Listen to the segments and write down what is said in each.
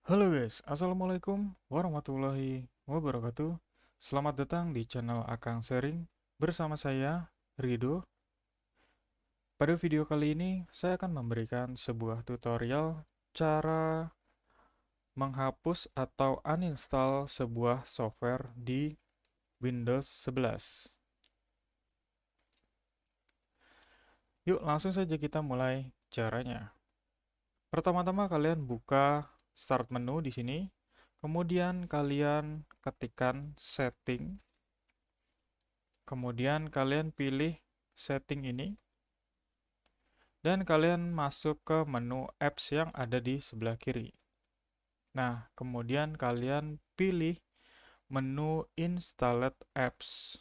Halo guys, Assalamualaikum warahmatullahi wabarakatuh. Selamat datang di channel Akang Sharing bersama saya, Rido. Pada video kali ini, saya akan memberikan sebuah tutorial cara menghapus atau uninstall sebuah software di Windows 11. Yuk, langsung saja kita mulai caranya. Pertama-tama kalian buka Start menu di sini, kemudian kalian ketikkan setting. Kemudian kalian pilih setting ini dan kalian masuk ke menu apps yang ada di sebelah kiri. Nah, kemudian kalian pilih menu installed apps.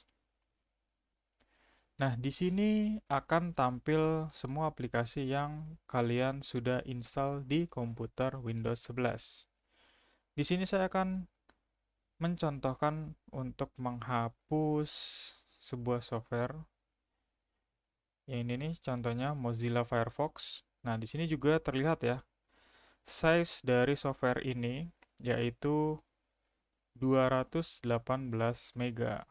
Nah, di sini akan tampil semua aplikasi yang kalian sudah install di komputer Windows 11. Di sini saya akan mencontohkan untuk menghapus sebuah software. Yang ini nih contohnya Mozilla Firefox. Nah, di sini juga terlihat ya, size dari software ini yaitu 218 mega.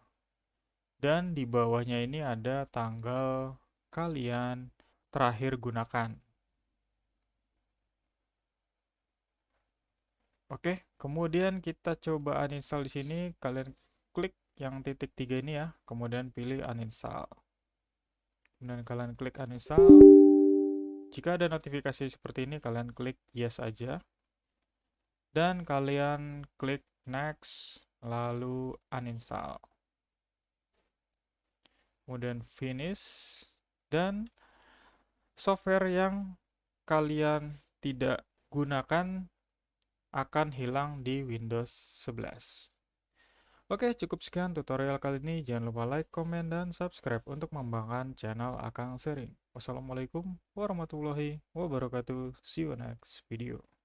Dan di bawahnya ini ada tanggal kalian terakhir gunakan. Oke, kemudian kita coba uninstall di sini. Kalian klik yang titik 3 ini ya, kemudian pilih uninstall. Kemudian kalian klik uninstall. Jika ada notifikasi seperti ini, kalian klik yes aja. Dan kalian klik next, lalu uninstall. Kemudian finish, dan software yang kalian tidak gunakan akan hilang di Windows 11. Oke, cukup sekian tutorial kali ini. Jangan lupa like, komen, dan subscribe untuk mengembangkan channel Akang Sharing. Wassalamualaikum warahmatullahi wabarakatuh. See you next video.